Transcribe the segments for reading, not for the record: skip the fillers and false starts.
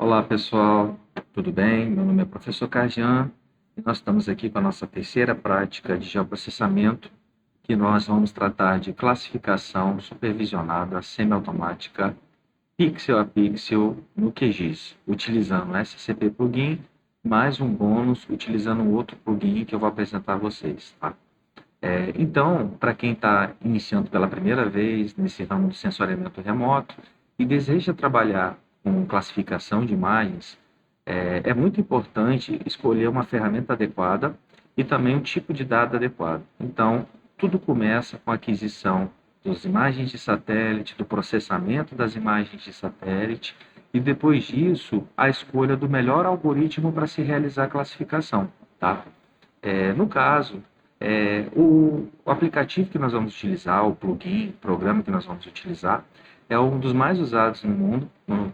Olá pessoal, tudo bem? Meu nome é professor Carjan e nós estamos aqui com a nossa terceira prática de geoprocessamento, que nós vamos tratar de classificação supervisionada semiautomática pixel a pixel no QGIS, utilizando o SCP Plugin, mais um bônus utilizando um outro plugin que eu vou apresentar a vocês. Tá? Então, para quem está iniciando pela primeira vez nesse ramo de sensoriamento remoto e deseja trabalhar com classificação de imagens, é muito importante escolher uma ferramenta adequada e também um tipo de dado adequado. Então, tudo começa com a aquisição das imagens de satélite, do processamento das imagens de satélite e depois disso, a escolha do melhor algoritmo para se realizar a classificação, tá? No caso, o aplicativo que nós vamos utilizar, o plugin, o programa que nós vamos utilizar, é um dos mais usados no mundo,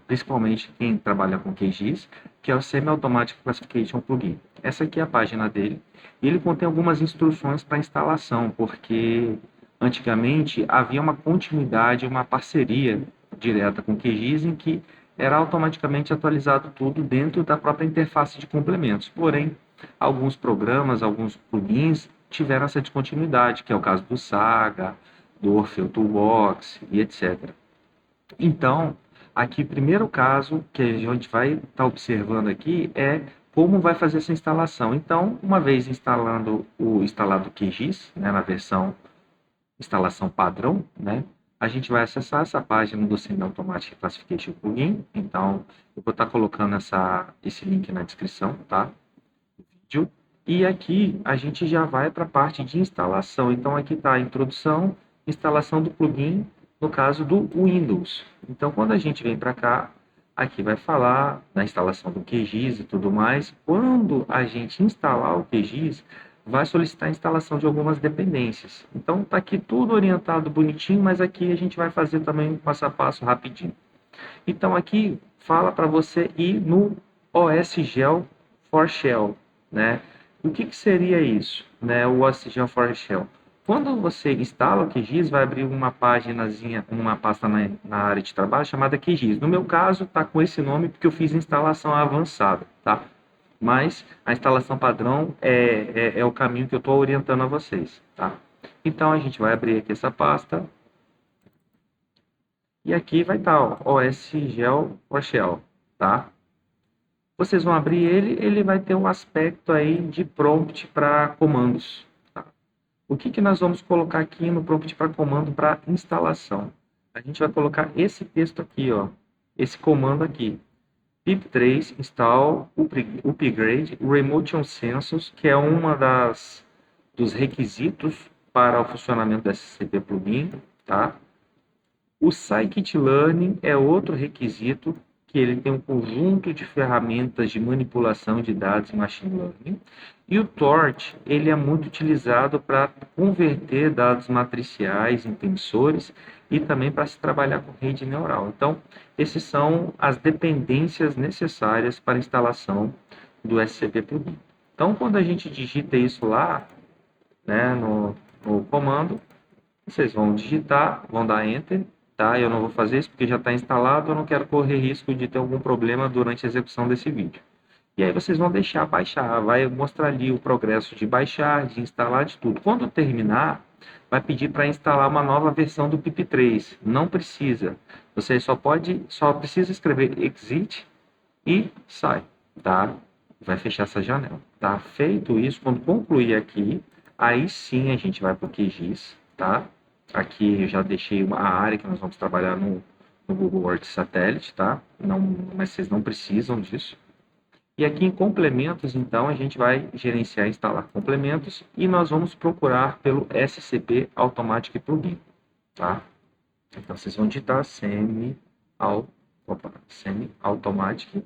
principalmente quem trabalha com QGIS, que é o Semi-Automatic Classification Plugin. Essa aqui é a página dele, e ele contém algumas instruções para instalação, porque antigamente havia uma continuidade, uma parceria direta com o QGIS, em que era automaticamente atualizado tudo dentro da própria interface de complementos. Porém, alguns programas, alguns plugins tiveram essa descontinuidade, que é o caso do Saga, do Orfeu Toolbox e etc. Então, aqui o primeiro caso que a gente vai estar observando aqui é como vai fazer essa instalação. Então, uma vez instalado o QGIS, né, na versão instalação padrão, né, a gente vai acessar essa página do Semi Automatic Classification Plugin. Então, eu vou estar colocando esse link na descrição, tá? Vídeo. E aqui a gente já vai para a parte de instalação. Então, aqui está a introdução, instalação do plugin, no caso do Windows. Então, quando a gente vem para cá, aqui vai falar da instalação do QGIS e tudo mais. Quando a gente instalar o QGIS, vai solicitar a instalação de algumas dependências. Então, está aqui tudo orientado bonitinho, mas aqui a gente vai fazer também um passo a passo rapidinho. Então, aqui fala para você ir no OSGel for Shell, né? O que seria isso, né? O OSGel for Shell. Quando você instala o QGIS, vai abrir uma paginazinha, uma pasta na área de trabalho chamada QGIS. No meu caso, está com esse nome porque eu fiz a instalação avançada, tá? Mas a instalação padrão é o caminho que eu estou orientando a vocês, tá? Então, a gente vai abrir aqui essa pasta. E aqui vai estar o OSGel for Shell, tá? Vocês vão abrir ele vai ter um aspecto aí de prompt para comandos. Tá? O que nós vamos colocar aqui no prompt para comando para instalação? A gente vai colocar esse texto aqui, ó, esse comando aqui. pip3 install upgrade remote on census, que é uma dos requisitos para o funcionamento do SCP plugin, tá? O scikit-learn é outro requisito que ele tem um conjunto de ferramentas de manipulação de dados em machine learning. E o torch, ele é muito utilizado para converter dados matriciais em tensores e também para se trabalhar com rede neural. Então, esses são as dependências necessárias para a instalação do SCP Plugin. Então, quando a gente digita isso lá, né, no comando, vocês vão digitar, vão dar Enter, tá? Eu não vou fazer isso porque já está instalado, eu não quero correr risco de ter algum problema durante a execução desse vídeo. E aí vocês vão deixar baixar, vai mostrar ali o progresso de baixar, de instalar, de tudo. Quando terminar, vai pedir para instalar uma nova versão do pip3. Não precisa. Você só precisa escrever exit e sai, tá? Vai fechar essa janela, tá? Feito isso, quando concluir aqui, aí sim a gente vai para o QGIS, tá? Aqui eu já deixei a área que nós vamos trabalhar no Google Earth Satellite, tá? Não, mas vocês não precisam disso. E aqui em complementos, então, a gente vai gerenciar e instalar complementos e nós vamos procurar pelo SCP Automatic Plugin, tá? Então, vocês vão digitar Semi-Automatic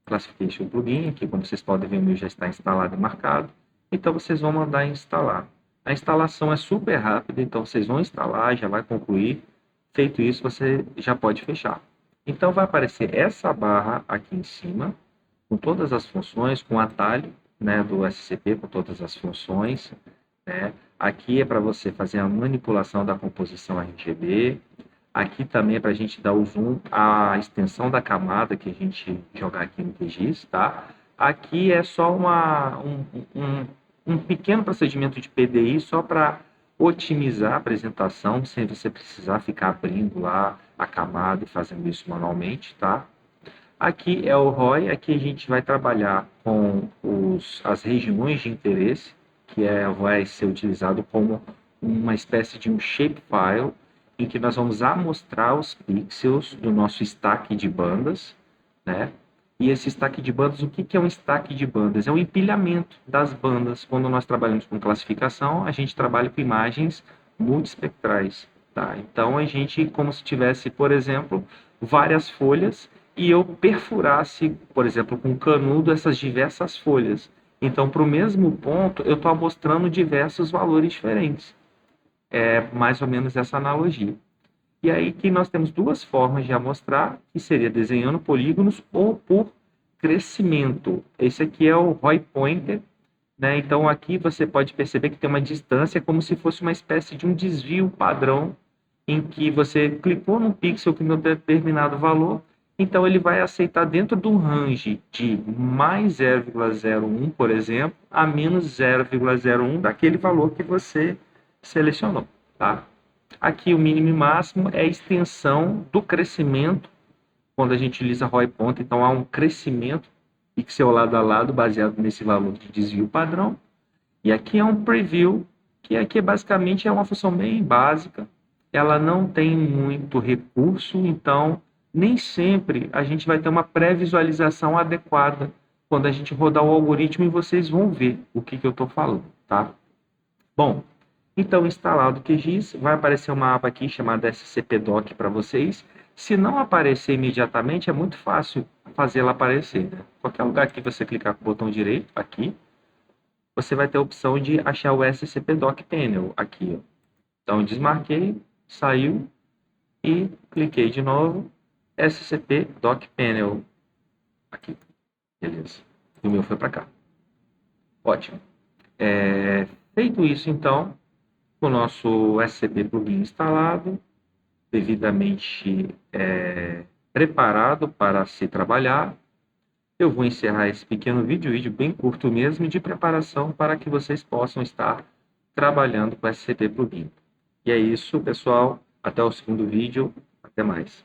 Classification Plugin. Aqui, como vocês podem ver, o meu já está instalado e marcado. Então, vocês vão mandar instalar. A instalação é super rápida, então vocês vão instalar, já vai concluir. Feito isso, você já pode fechar. Então, vai aparecer essa barra aqui em cima, com todas as funções, com o atalho, né, do SCP, com todas as funções. Né? Aqui é para você fazer a manipulação da composição RGB. Aqui também é para a gente dar o zoom, a extensão da camada que a gente jogar aqui no QGIS, tá? Aqui é só um pequeno procedimento de PDI só para otimizar a apresentação, sem você precisar ficar abrindo lá a camada e fazendo isso manualmente, tá? Aqui é o ROI, aqui a gente vai trabalhar com as regiões de interesse, vai ser utilizado como uma espécie de um shapefile, em que nós vamos amostrar os pixels do nosso stack de bandas, né? E esse stack de bandas, o que é um stack de bandas? É o empilhamento das bandas. Quando nós trabalhamos com classificação, a gente trabalha com imagens multiespectrais, tá? Então, a gente, como se tivesse, por exemplo, várias folhas e eu perfurasse, por exemplo, com canudo essas diversas folhas. Então, para o mesmo ponto, eu estou mostrando diversos valores diferentes. É mais ou menos essa analogia. E aí que nós temos duas formas de amostrar, que seria desenhando polígonos ou por crescimento. Esse aqui é o ROI Pointer, né? Então aqui você pode perceber que tem uma distância como se fosse uma espécie de um desvio padrão em que você clicou num pixel que deu determinado valor, então ele vai aceitar dentro do range de mais 0,01, por exemplo, a menos 0,01 daquele valor que você selecionou, tá? Aqui o mínimo e máximo é a extensão do crescimento quando a gente utiliza ROI ponto, então há um crescimento pixel lado a lado baseado nesse valor de desvio padrão. E aqui é um preview, que aqui basicamente é uma função bem básica, ela não tem muito recurso, então nem sempre a gente vai ter uma pré-visualização adequada quando a gente rodar o algoritmo e vocês vão ver o que eu estou falando, tá? Bom, então instalado o QGIS, vai aparecer uma aba aqui chamada SCP-Doc para vocês. Se não aparecer imediatamente, é muito fácil fazer ela aparecer, né? Qualquer lugar que você clicar com o botão direito, aqui, você vai ter a opção de achar o SCP-Doc Panel, aqui, ó. Então, desmarquei, saiu e cliquei de novo, SCP-Doc Panel, aqui, beleza. E o meu foi para cá. Ótimo. Feito isso, então, o nosso SCP plugin instalado, devidamente preparado para se trabalhar, eu vou encerrar esse pequeno vídeo bem curto mesmo, de preparação para que vocês possam estar trabalhando com SCP plugin. E é isso, pessoal. Até o segundo vídeo. Até mais.